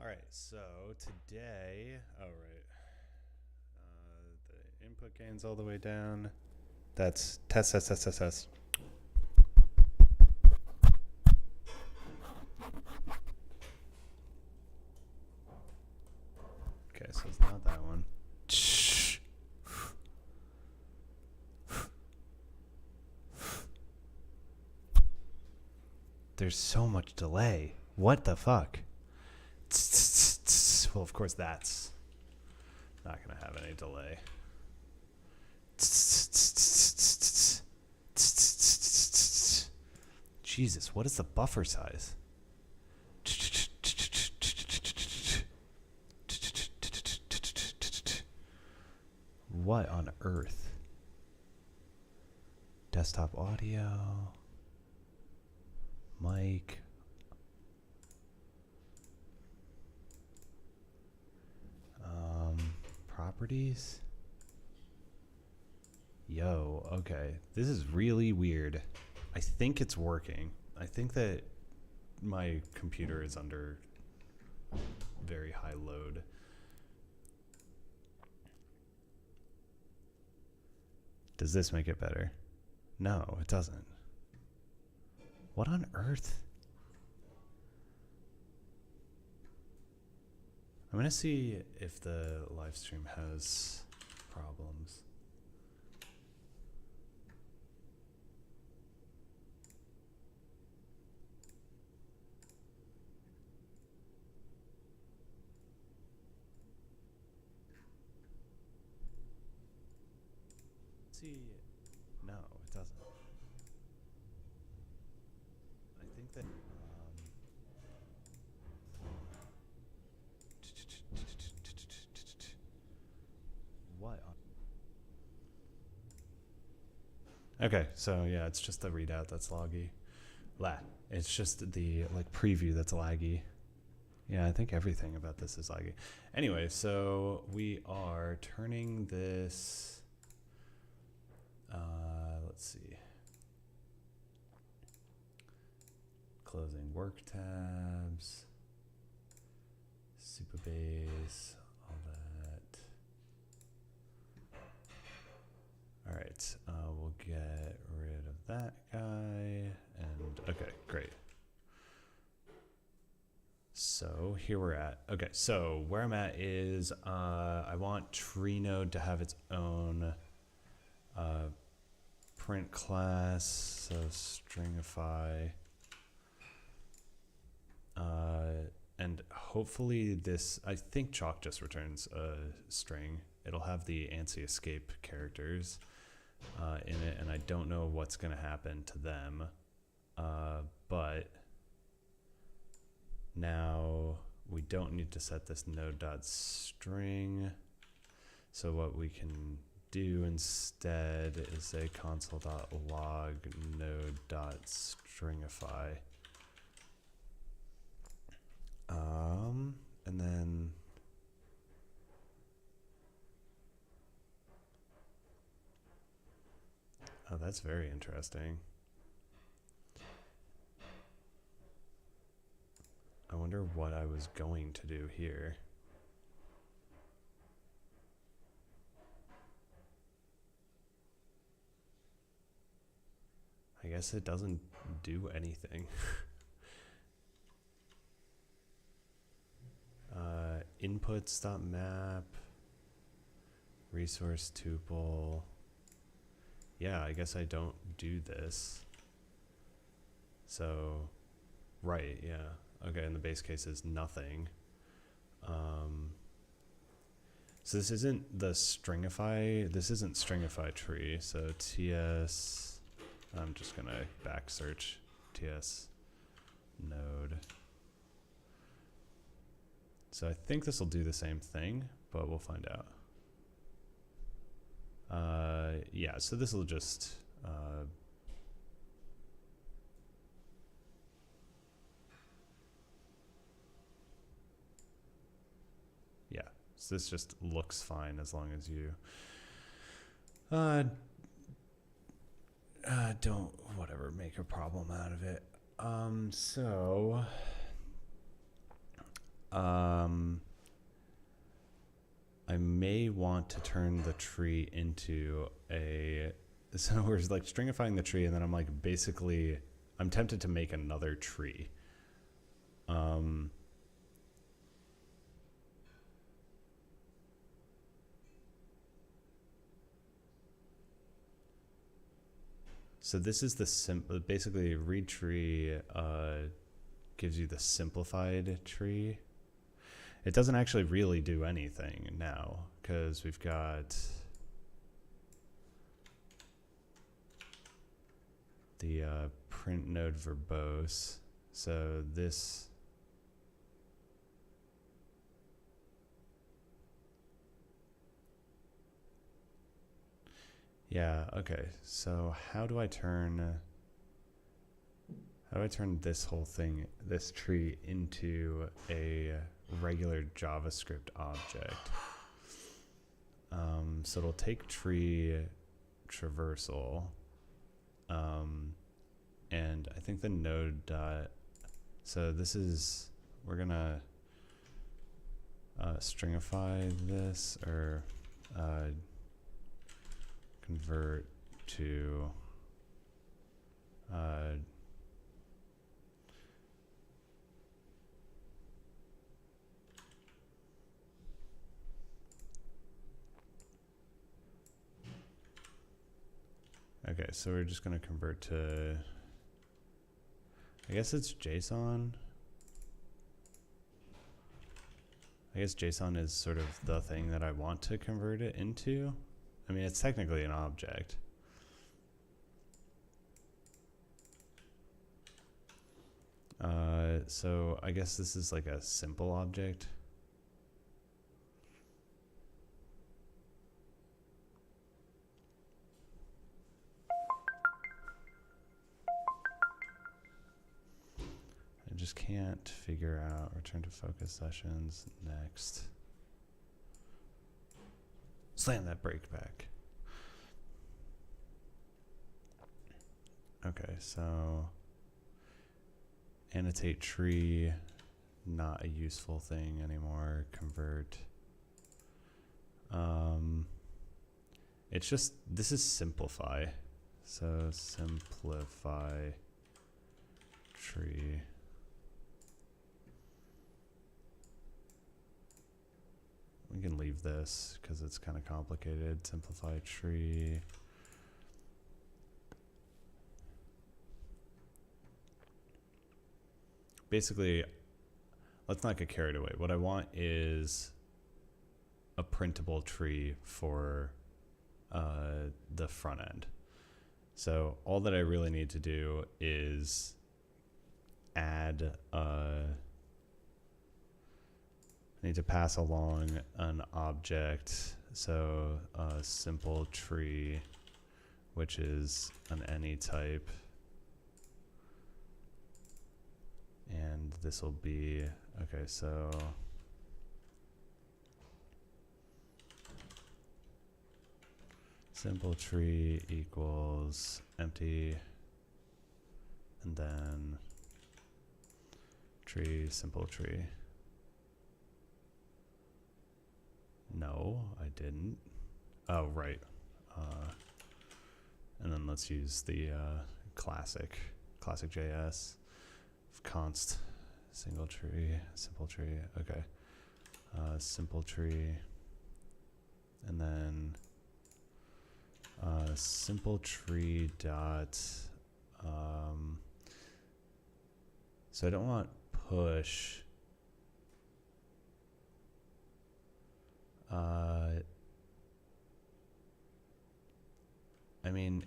right, so today, the input gain's all the way down. That's test. Okay, so it's not that one. There's so much delay. What the fuck? Well, of course that's not gonna have any delay. Jesus, what is the buffer size? What on earth? Desktop audio, mic. Properties. Yo, okay. This is really weird. I think it's working. I think that my computer is under very high load. Does this make it better? No, it doesn't. What on earth? I'm gonna see if the live stream has problems. See, no, it doesn't. I think that what? Okay, so yeah, it's just the readout that's laggy. It's just the like preview that's laggy. Yeah, I think everything about this is laggy. Anyway, so we are turning this. Let's see. Closing work tabs. Supabase, all that. All right, we'll get rid of that guy. And okay, great. So here we're at. Okay, so where I'm at is I want TreeNode to have its own print class, so stringify. And hopefully this, I think Chalk just returns a string. It'll have the ANSI escape characters in it, and I don't know what's going to happen to them. But now we don't need to set this node.string. So what we can do instead is say console.log node.stringify. And then oh, that's very interesting. I wonder what I was going to do here. I guess it doesn't do anything. Inputs.map, resource tuple. Yeah, I guess I don't do this. So, right, yeah. Okay, and the base case is nothing. So this isn't the stringify, this isn't stringify tree. So ts, I'm just gonna back search ts node. So I think this will do the same thing, but we'll find out. Yeah, so this will just yeah, so this just looks fine as long as you don't whatever make a problem out of it. So I may want to turn the tree into a. So we're like stringifying the tree, and then I'm like basically, I'm tempted to make another tree. So this is the basically read tree gives you the simplified tree. It doesn't actually really do anything now because we've got the print node verbose. So this. Yeah, okay. So how do I turn this whole thing, this tree, into a regular JavaScript object? So it'll take tree traversal, and I think the node dot. So this is, we're gonna stringify this, or convert to okay, so we're just going to convert to, I guess it's JSON. I guess JSON is sort of the thing that I want to convert it into. I mean, it's technically an object. So I guess this is like a simple object. I just can't figure out return to focus sessions. Next. Slam that brake back. Okay, so annotate tree, not a useful thing anymore. Convert. It's just, this is simplify. So simplify tree. We can leave this because it's kind of complicated. Simplify tree. Basically, let's not get carried away. What I want is a printable tree for the front end. So all that I really need to do is add I need to pass along an object, so a simple tree, which is an any type, and this will be, okay, so simple tree equals empty, and then tree, simple tree. No, I didn't. Oh, right. And then let's use the classic JS const single tree, simple tree. Okay. Simple tree. And then simple tree dot. So I don't want push. I mean,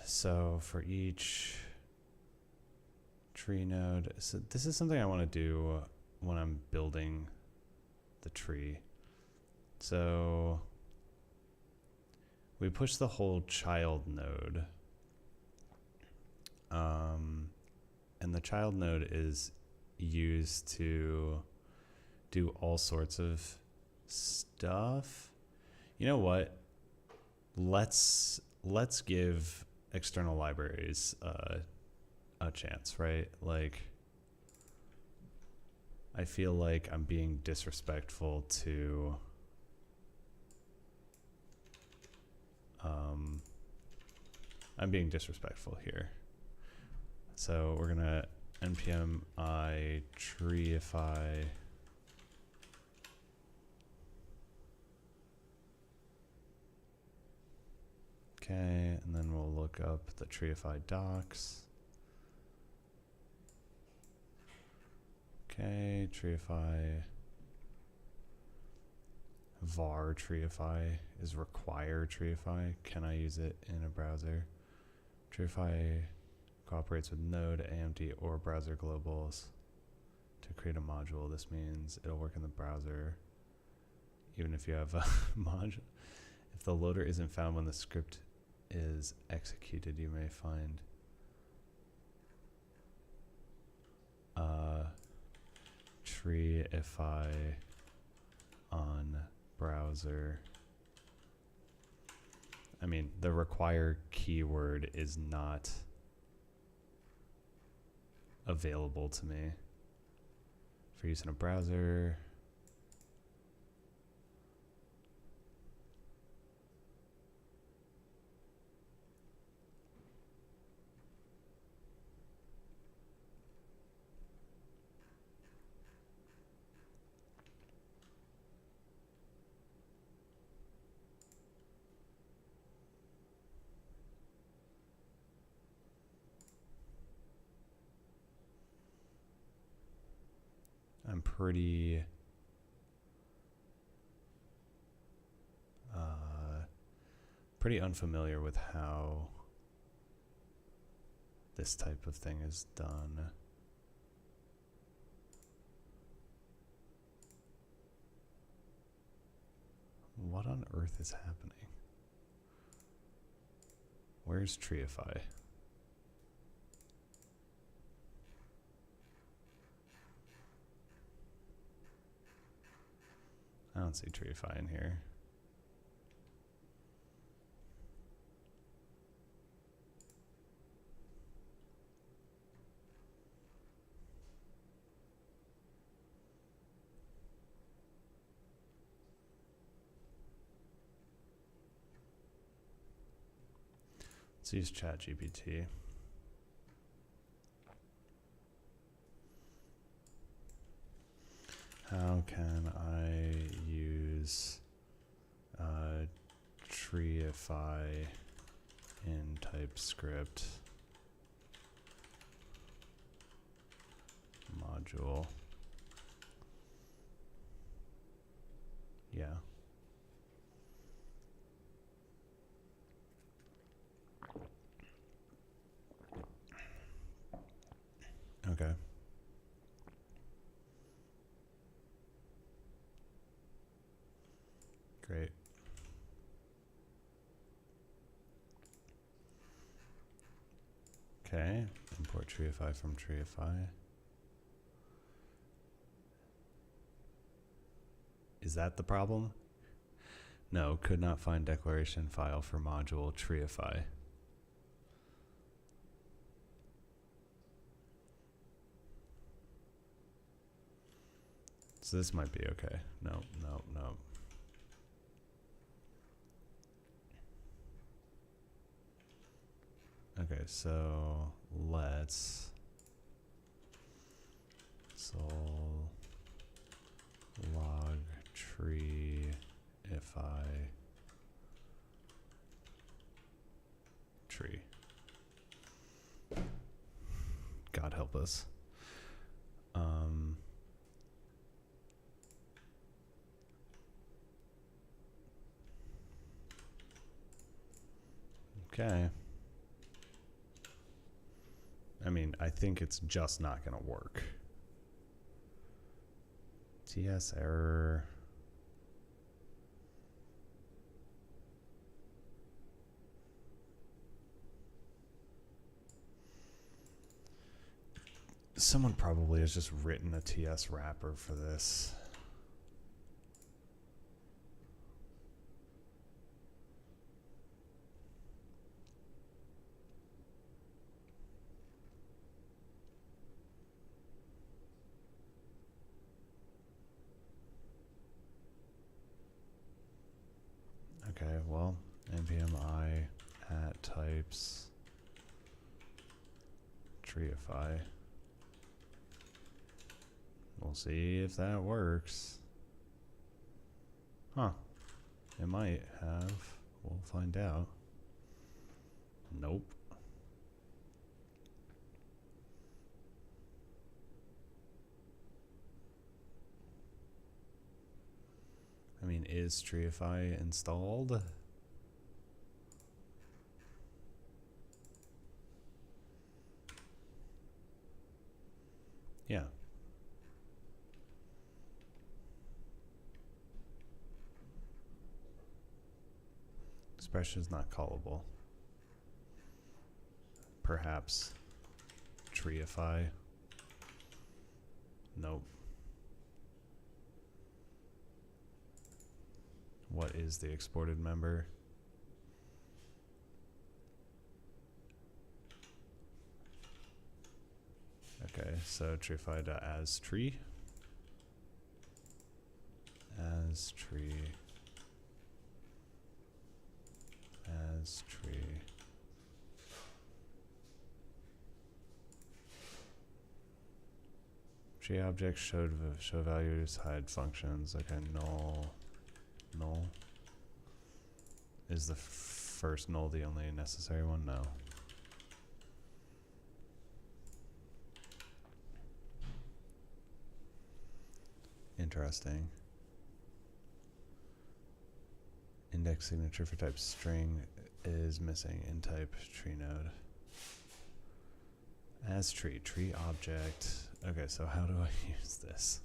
so for each tree node, so this is something I want to do when I'm building building the tree. So we push the whole child node. And the child node is used to do all sorts of stuff. You know what? Let's give external libraries a chance, right? Like, I feel like I'm being disrespectful to I'm being disrespectful here. So we're gonna npm I treeify okay, and then we'll look up the treeify docs. Okay, treeify var treeify is require treeify. Can I use it in a browser? Treeify cooperates with Node, AMD, or browser globals to create a module. This means it'll work in the browser even if you have a module. If the loader isn't found when the script is executed, you may find treeify on browser. I mean, the require keyword is not available to me for use in a browser. I'm pretty unfamiliar with how this type of thing is done. What on earth is happening? Where's treeify? I don't see treeify in here. Let's use ChatGPT. How can I use treeify in TypeScript module? Yeah. Okay. Great. Okay, import treeify from treeify. Is that the problem? No, could not find declaration file for module treeify. So this might be okay. No, no, no. Okay, so let's log treeify tree. God help us. Okay. I mean, I think it's just not going to work. TS error. Someone probably has just written a TS wrapper for this. Okay, well, npm I at types treeify. We'll see if that works. Huh. It might have. We'll find out. Nope. I mean, is treeify installed? Yeah. Expression is not callable. Perhaps treeify. Nope. What is the exported member? Okay, so treeify.as tree. As tree. As tree. Tree objects show values, hide functions. Okay, null. Null. Is the first null the only necessary one? No. Interesting. Index signature for type string is missing in type tree node. As tree, tree object. Okay, so how do I use this?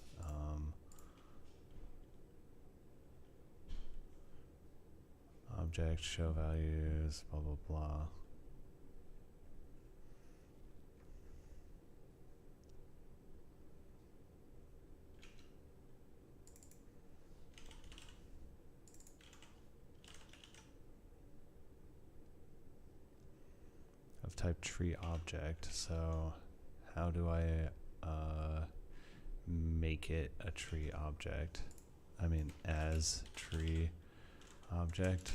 Object, show values, blah, blah, blah. Of type tree object. So how do I make it a tree object? I mean, as tree object.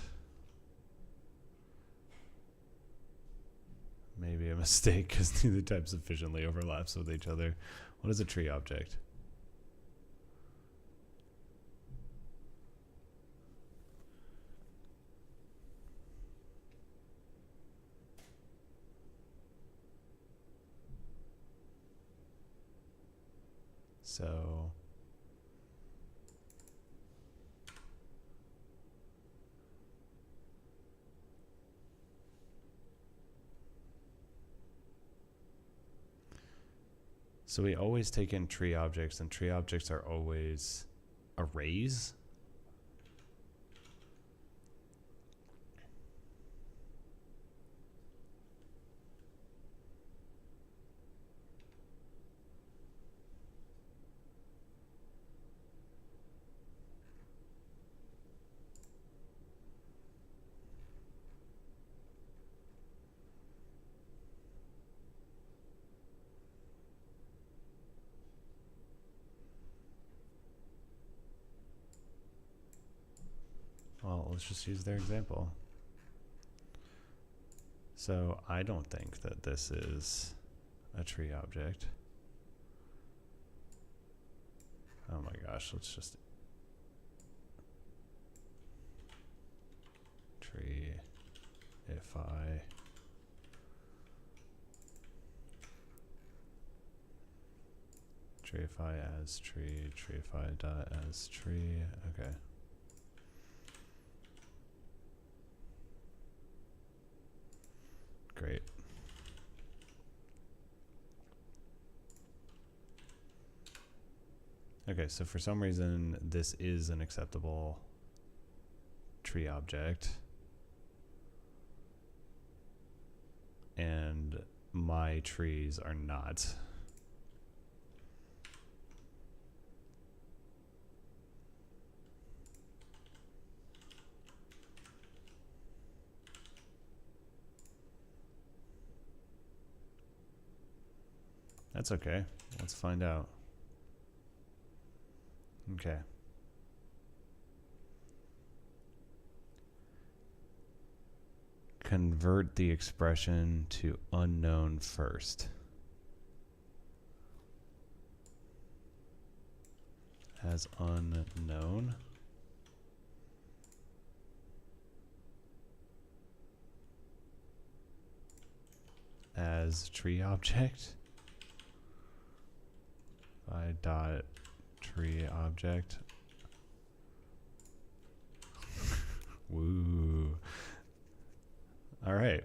Maybe a mistake because neither type sufficiently overlaps with each other. What is a tree object? So we always take in tree objects, and tree objects are always arrays. Well, let's just use their example. So I don't think that this is a tree object. Oh my gosh, let's just tree if I treeify as tree, treeify dot as tree. Okay. Great. Okay, so for some reason, this is an acceptable tree object. And my trees are not. That's okay. Let's find out. Okay. Convert the expression to unknown first. As unknown. As tree object. I dot tree object. Woo. All right.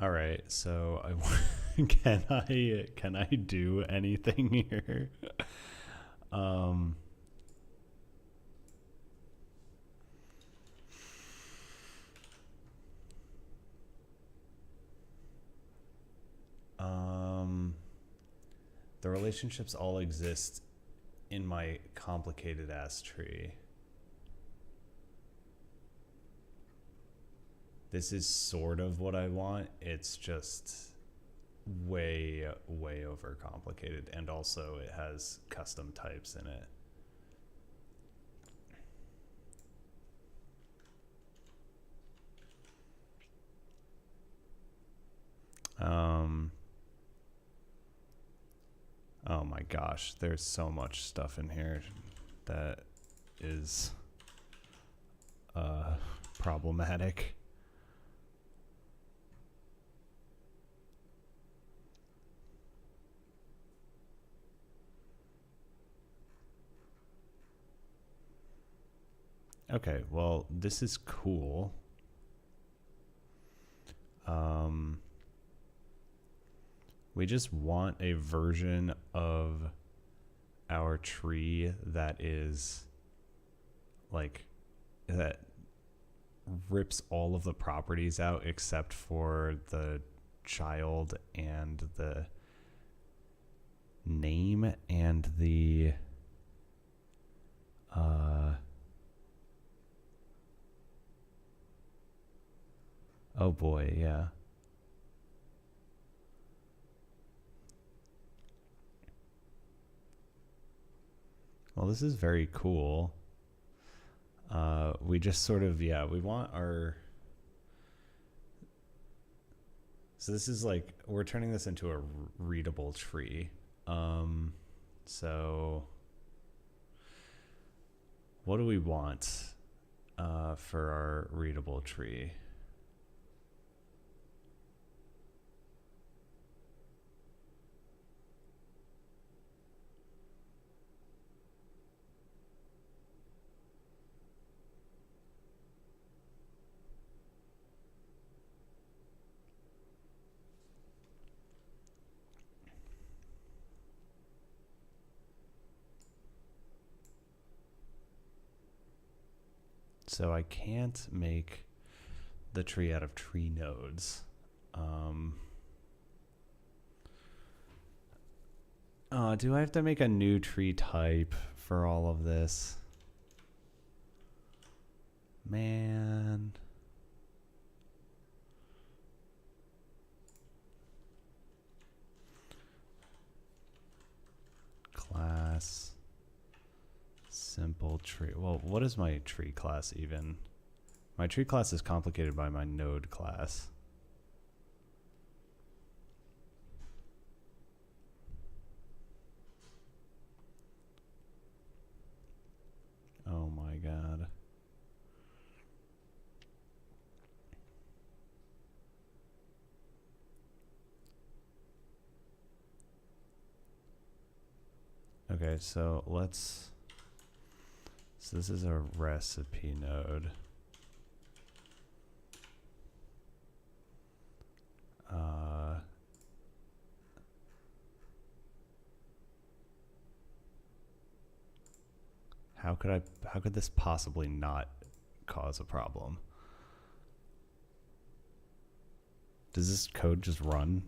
All right, so can I do anything here? Um, the relationships all exist in my complicated ass tree. This is sort of what I want. It's just way over complicated, and also it has custom types in it. Oh my gosh, there's so much stuff in here that is problematic. Okay, well, this is cool. We just want a version of our tree that is like, that rips all of the properties out except for the child and the name and the oh boy, yeah. Well, this is very cool. We just sort of, yeah, we want our... So this is like, we're turning this into a readable tree. So what do we want for our readable tree? So I can't make the tree out of tree nodes. Do I have to make a new tree type for all of this? Man. Class. Simple tree. Well, what is my tree class even? My tree class is complicated by my node class. Oh Okay, so let's, so this is a recipe node. How could this possibly not cause a problem? Does this code just run?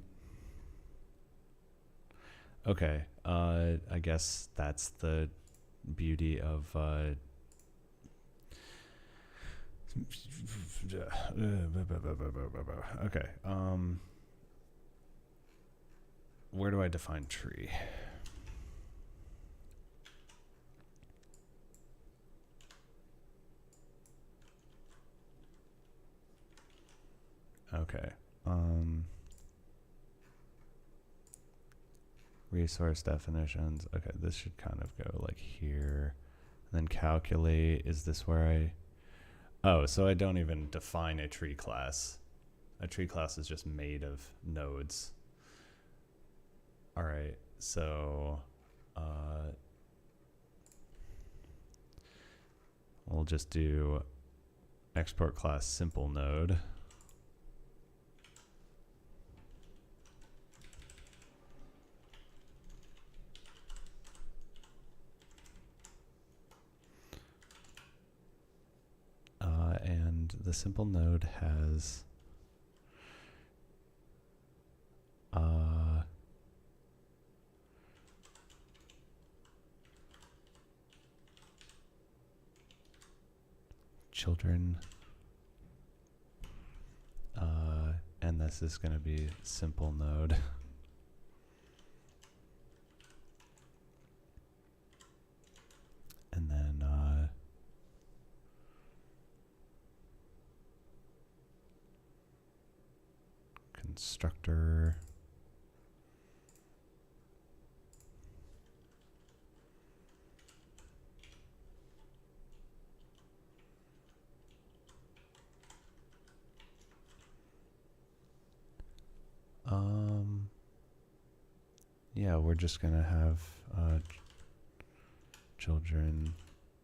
Okay, I guess that's the beauty of okay, where do I define tree? Okay, resource definitions. Okay, this should kind of go like here. And then calculate, is this where I, oh, so I don't even define a tree class. A tree class is just made of nodes. All right, so we'll just do export class simple node. And the simple node has children, and this is going to be simple node. And then constructor, yeah, we're just gonna have children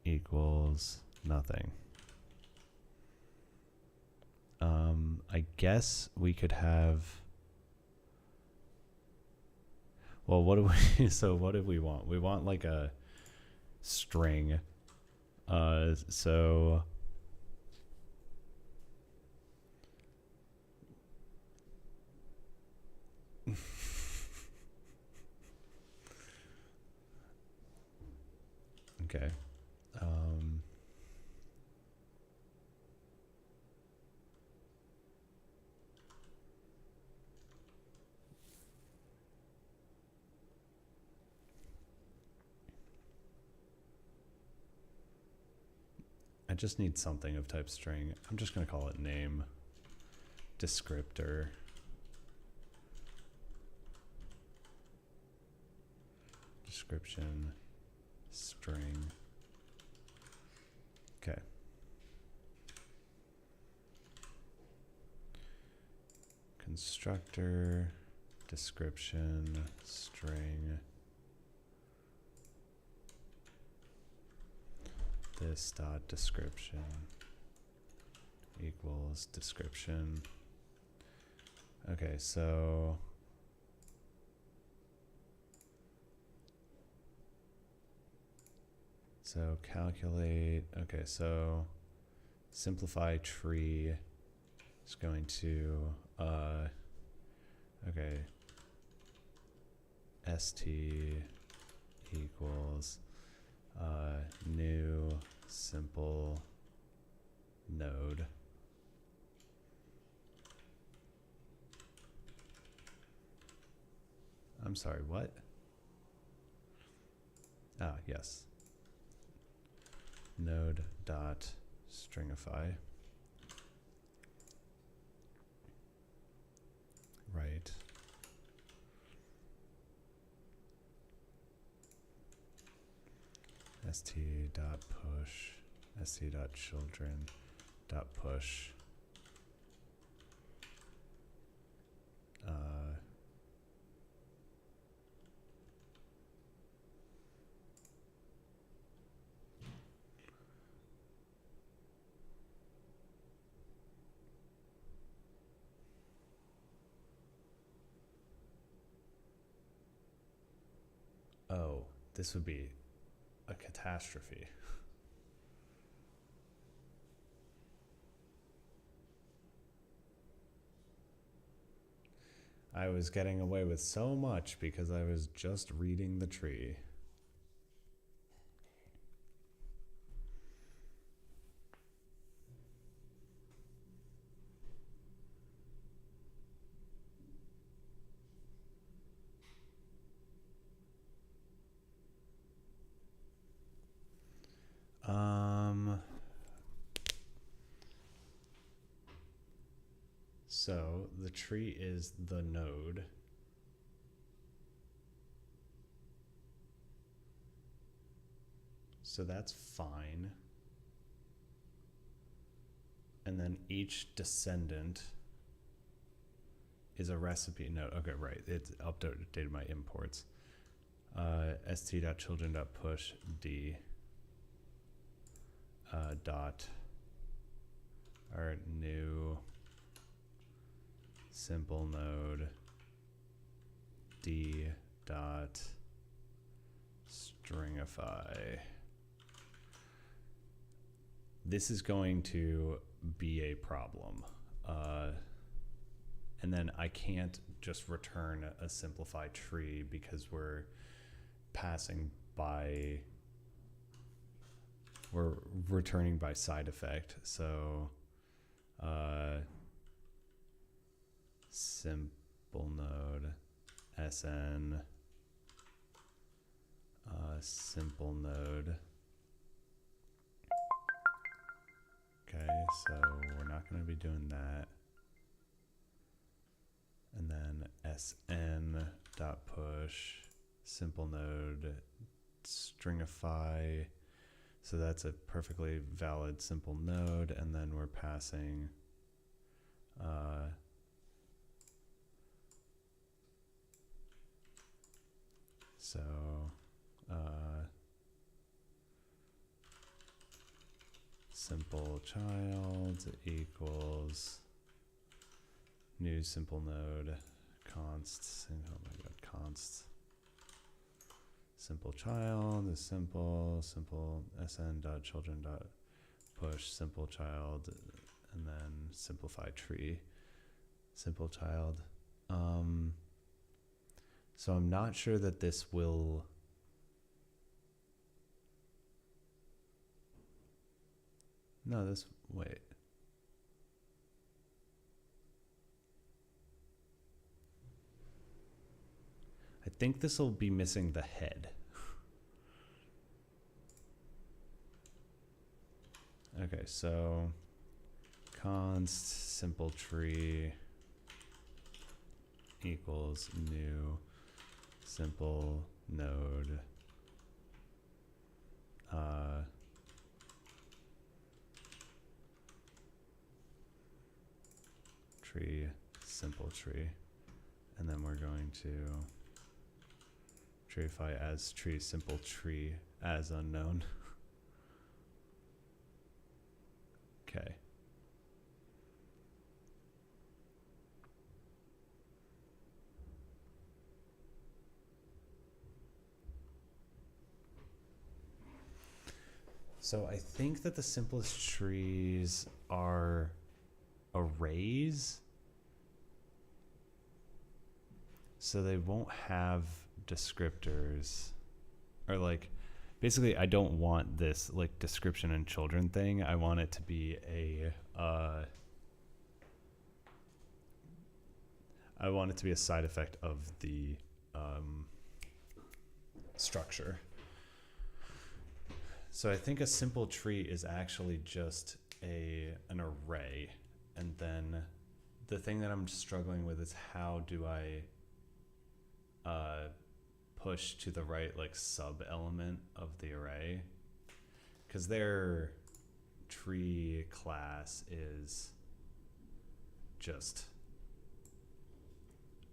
equals nothing. I guess we could have, well, what do we, so what do we want? We want like a string. So okay. I just need something of type string. I'm just going to call it name, descriptor, description, string. Okay. Constructor, description, string. This dot description equals description. Okay, so calculate. Okay, so simplify tree is going to okay, st equals new simple node. I'm sorry, what? Ah, yes. Node dot stringify. Right. st dot push, st dot children dot push. this would be a catastrophe. I was getting away with so much because I was just reading the tree. So the tree is the node. So that's fine. And then each descendant is a recipe node. Okay, right. It's updated my imports. st.children.push d dot our new simple node d dot stringify. This is going to be a problem. And then I can't just return a simplified tree because we're returning by side effect. So simple node sn simple node. Okay, so we're not going to be doing that. And then sn dot push simple node stringify. So that's a perfectly valid simple node, and then we're passing simple child equals new simple node const. Oh my god, const simple child is simple sn dot children dot push simple child, and then simplify tree simple child. So I'm not sure that this will wait. I think this will be missing the head. Okay, so const simple tree equals new simple node tree simple tree, and then we're going to treeify as tree simple tree as unknown. Okay. So I think that the simplest trees are arrays. So they won't have descriptors, or like, basically I don't want this like description and children thing. I want it to be a side effect of the structure. So I think a simple tree is actually just an array, and then the thing that I'm struggling with is how do I push to the right like sub element of the array, because their tree class is just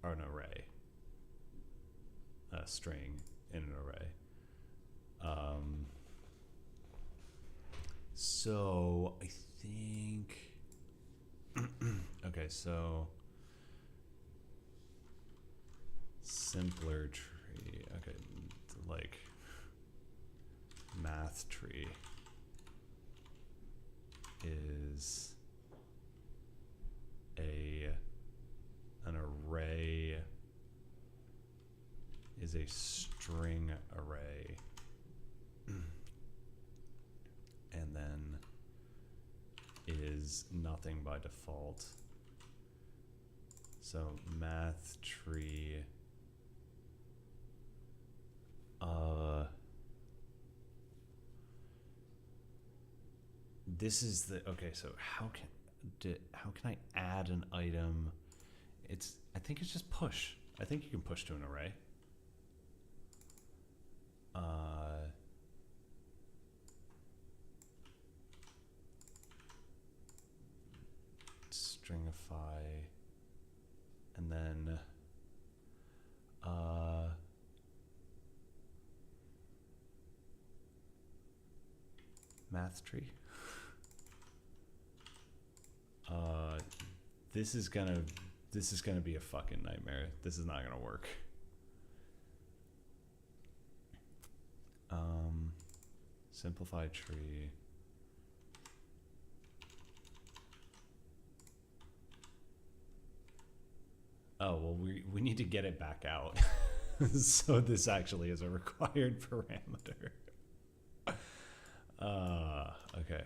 an array, a string in an array. So I think okay, so simpler tree. Okay, like math tree is an array is a string array, and then is nothing by default. So math tree this is the okay, so how can I add an item? I think it's just push. I think you can push to an array. Stringify, and then math tree. This is gonna be a fucking nightmare. This is not gonna work. Simplify tree. Oh, well, we need to get it back out. So this actually is a required parameter. Okay.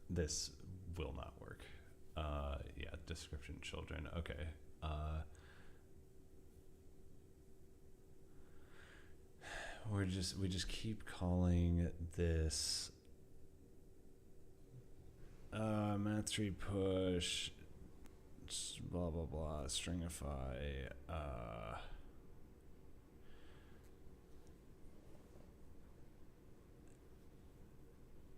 This will not work. Yeah, description children. Okay. We just keep calling this math tree push blah blah blah stringify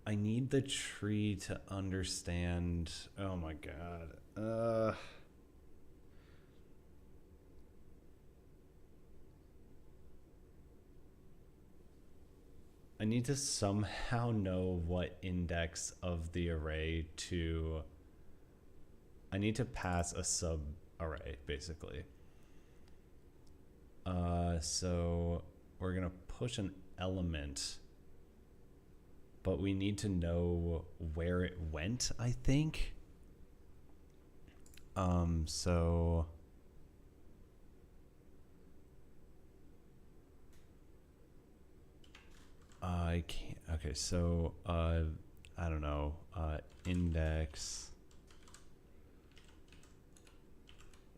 I need the tree to understand. Oh my god. I need to somehow know what index of the array to. I need to pass a sub array basically. So we're gonna push an element, but we need to know where it went, I think. So I can't. Okay, so I don't know. Index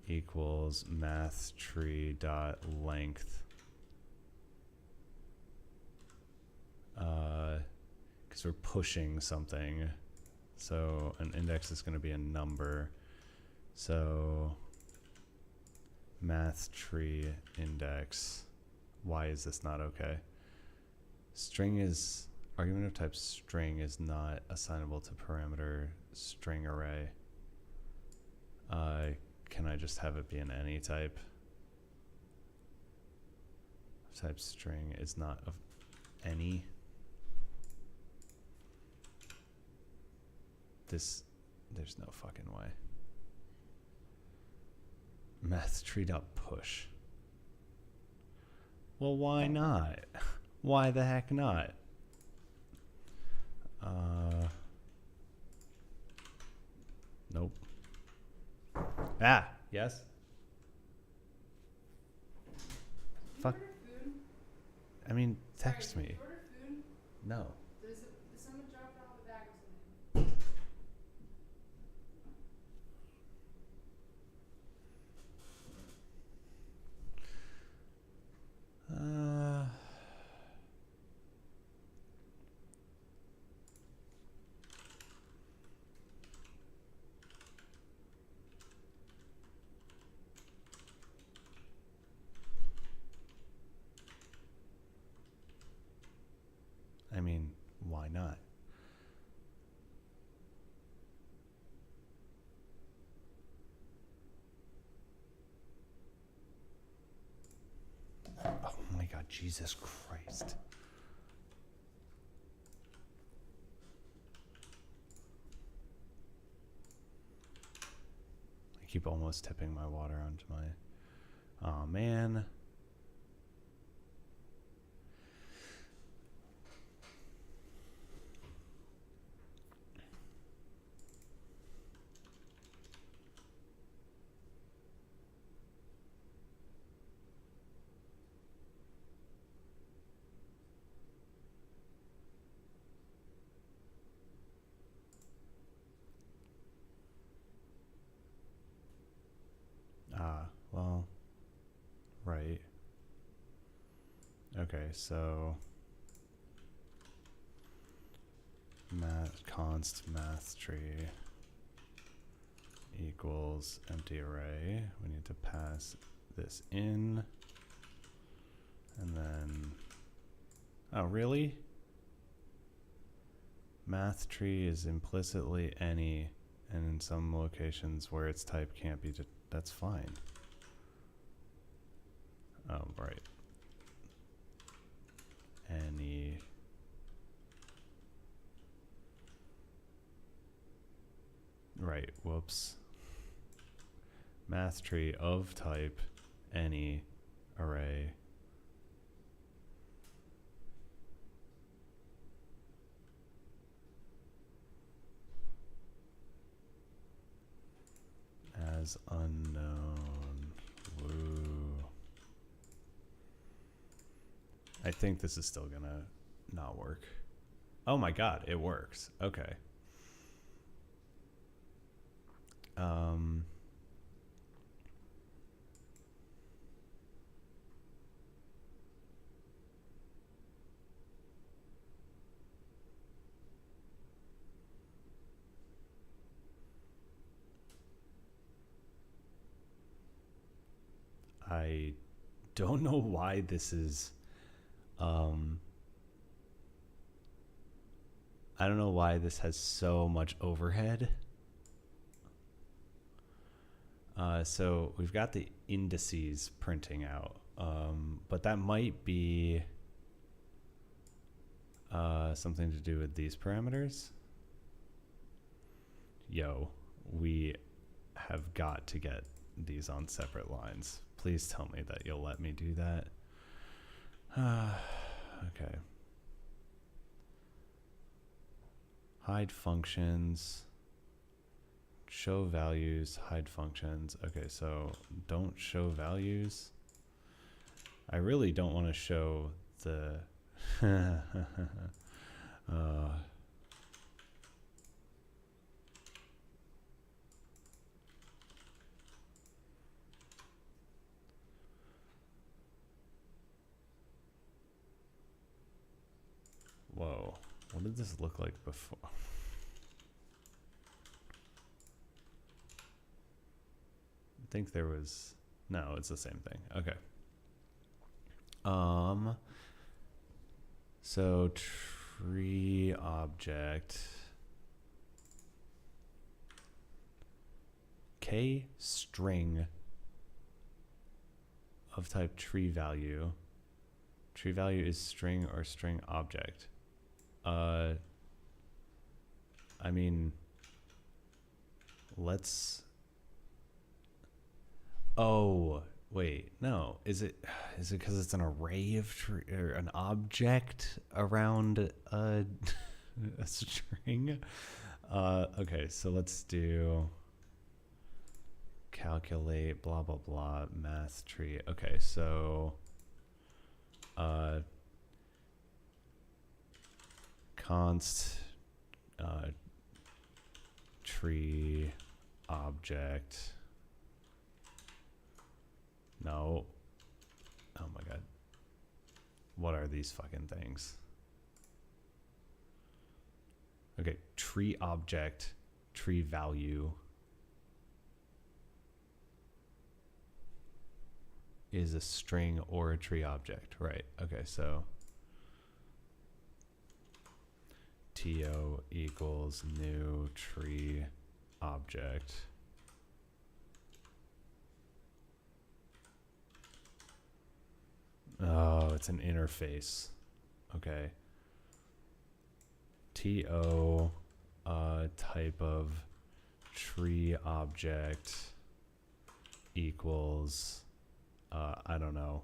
equals math tree dot length. Because we're pushing something, so an index is going to be a number. So math tree index. Why is this not okay? String is argument of type string is not assignable to parameter string array. Can I just have it be an any type? Type string is not of any. There's no fucking way. Math tree dot push. Well, why not? Why the heck not? Nope. Ah, yes. Fuck. I mean, text me. No. Did someone drop off a bag or something? I mean, why not? Oh my God, Jesus Christ. I keep almost tipping my water onto my Oh man. Well, right. Okay, so const math tree equals empty array. We need to pass this in, and then, oh really? Math tree is implicitly any, and in some locations where its type can't be, that's fine. Oh, right. Any. Right, whoops. Math tree of type any array as unknown. Woo. I think this is still gonna not work. Oh my god, it works. Okay. I don't know why this is, I don't know why this has so much overhead. So we've got the indices printing out, but that might be something to do with these parameters. Yo, we have got to get these on separate lines. Please tell me that you'll let me do that. Okay. Hide functions. Show values, hide functions. Okay, so don't show values. I really don't want to show the whoa, what did this look like before? I think there was, no, it's the same thing. Okay. So tree object k string of type tree value. Tree value is string or string object. I mean, let's. Oh, wait, no. Is it because it's an array of tree or an object around a string? Okay, so let's do calculate blah blah blah math tree. Okay, so const tree object. No. Oh my god. What are these fucking things? Okay, tree object, tree value is a string or a tree object, right? Okay, so TO equals new tree object. Oh, it's an interface. Okay. TO type of tree object equals I don't know.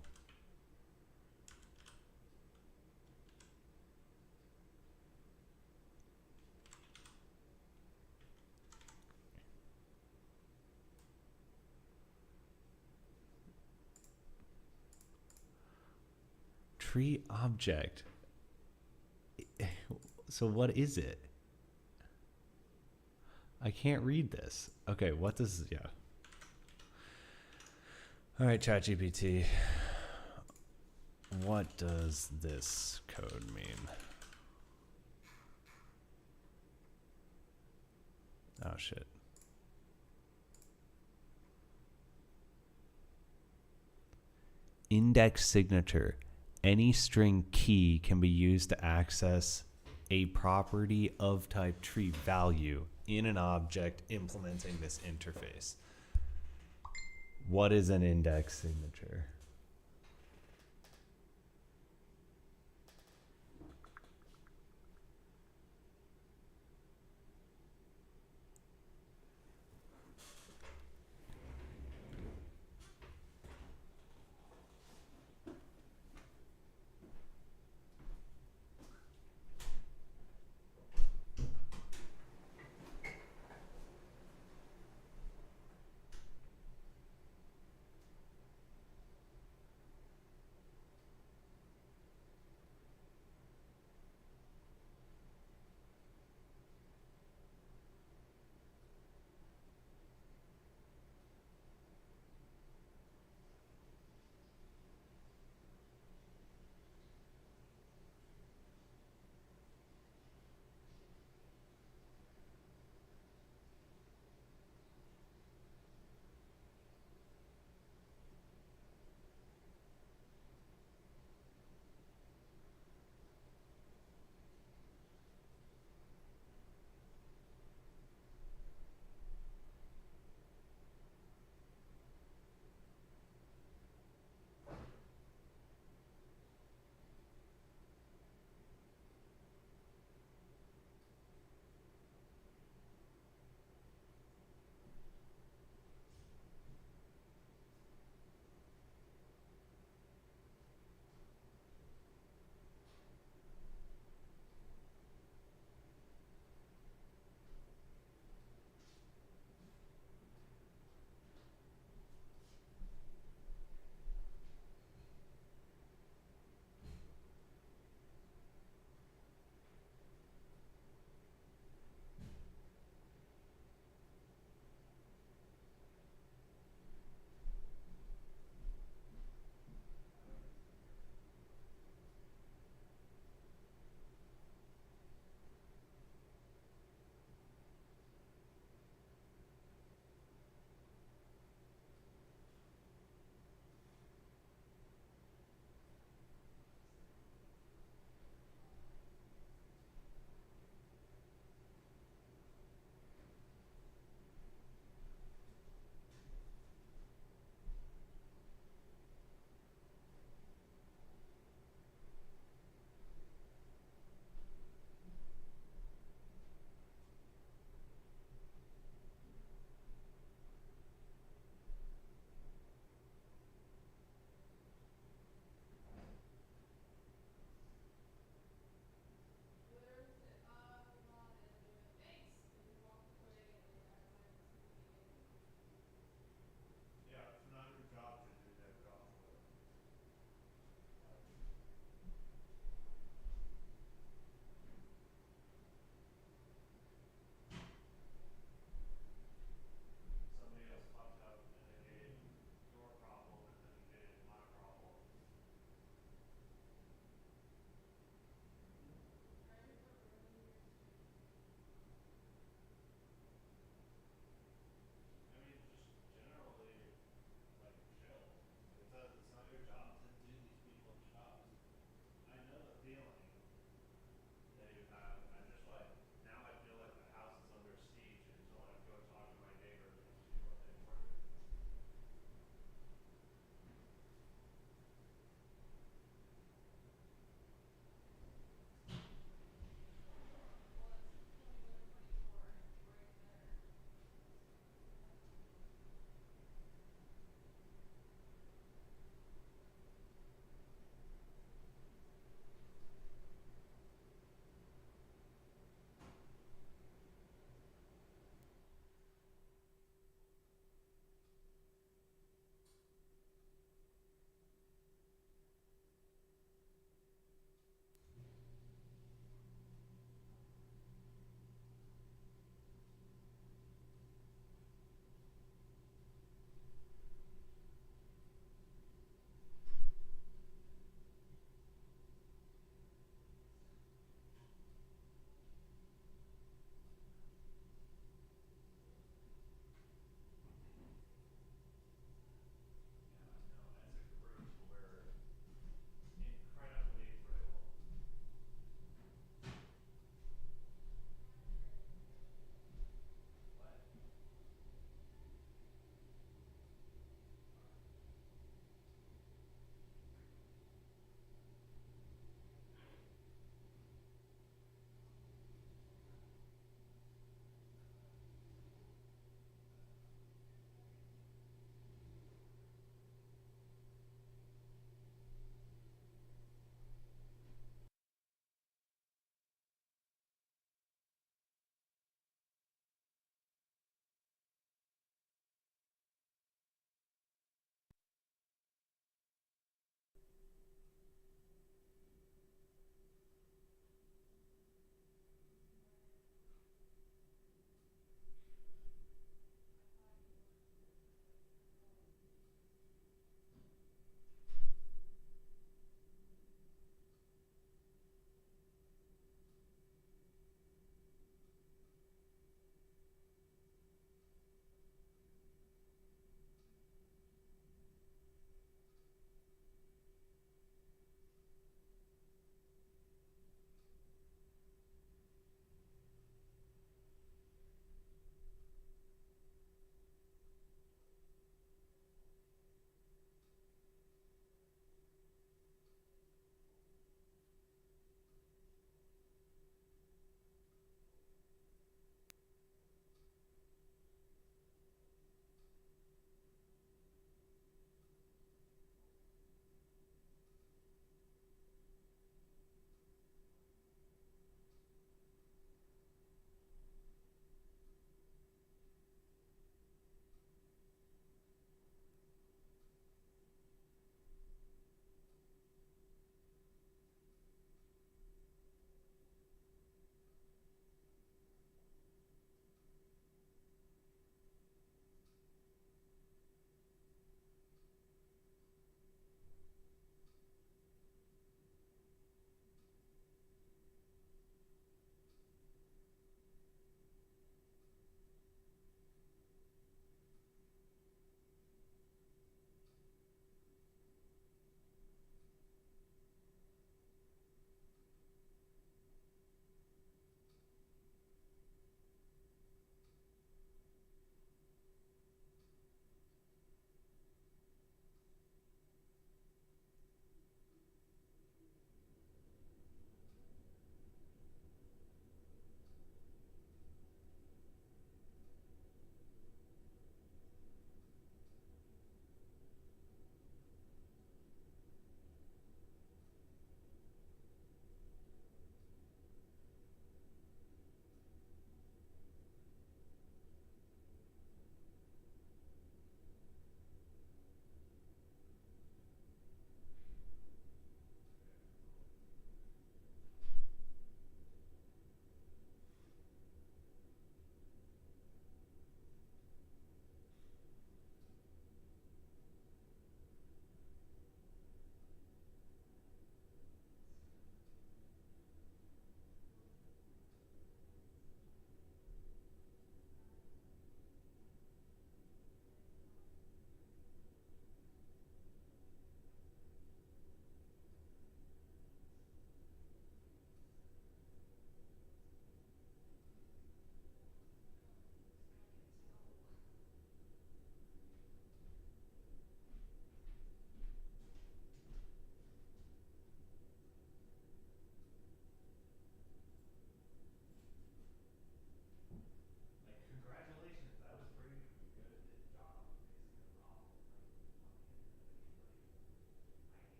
Tree object. So what is it? I can't read this. Okay, what does, yeah. All right, ChatGPT. What does this code mean? Oh, shit. Index signature. Any string key can be used to access a property of type tree value in an object implementing this interface. What is an index signature?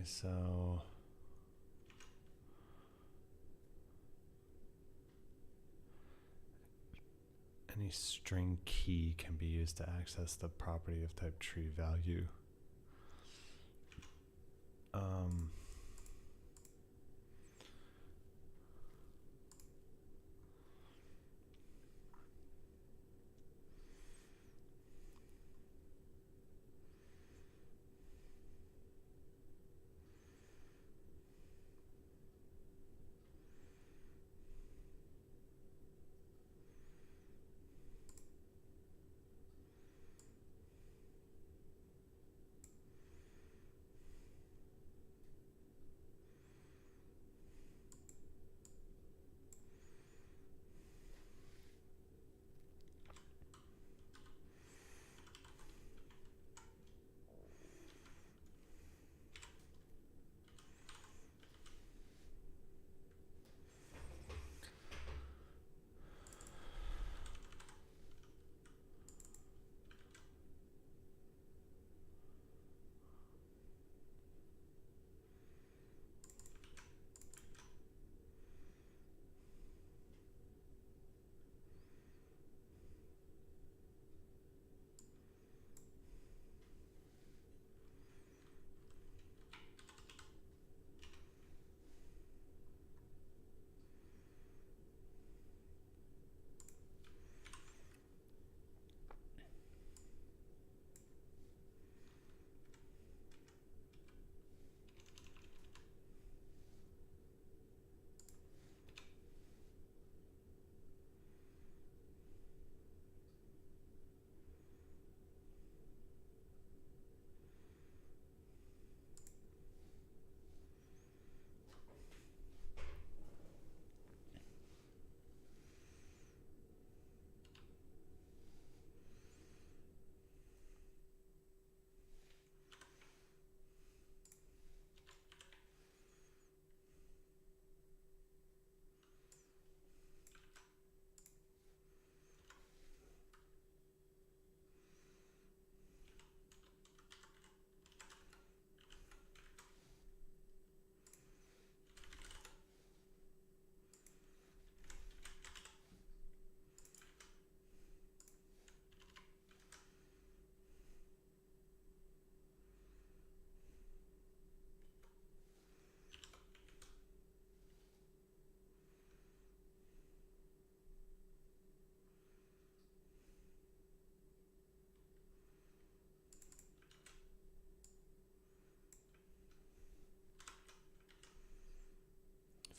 so any string key can be used to access the property of type tree value.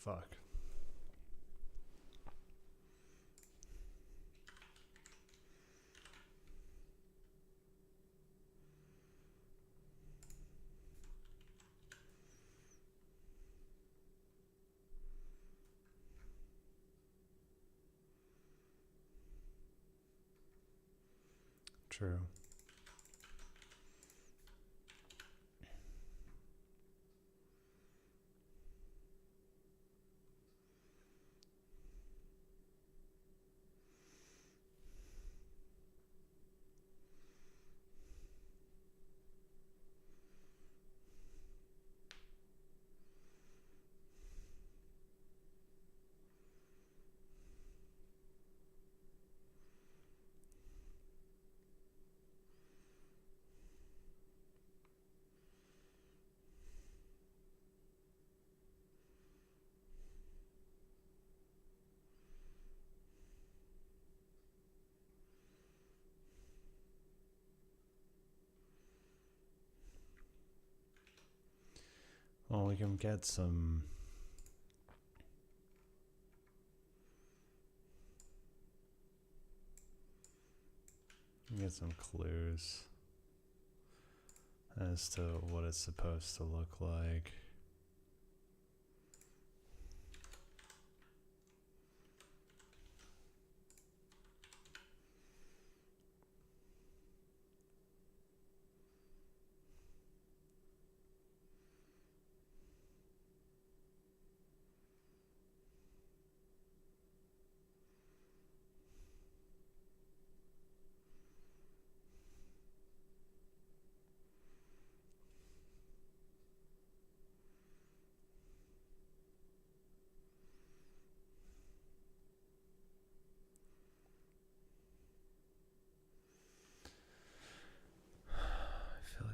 Fuck. True. Well, we can get some. Get some clues as to what it's supposed to look like.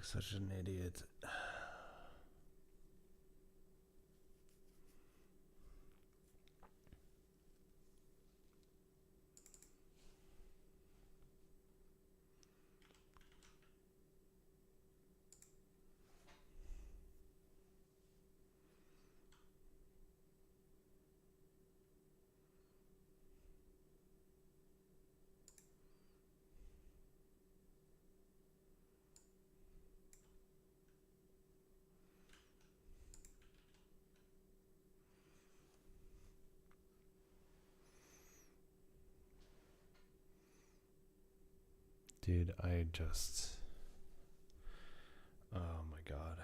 such an idiot. Dude, I just... Oh my god.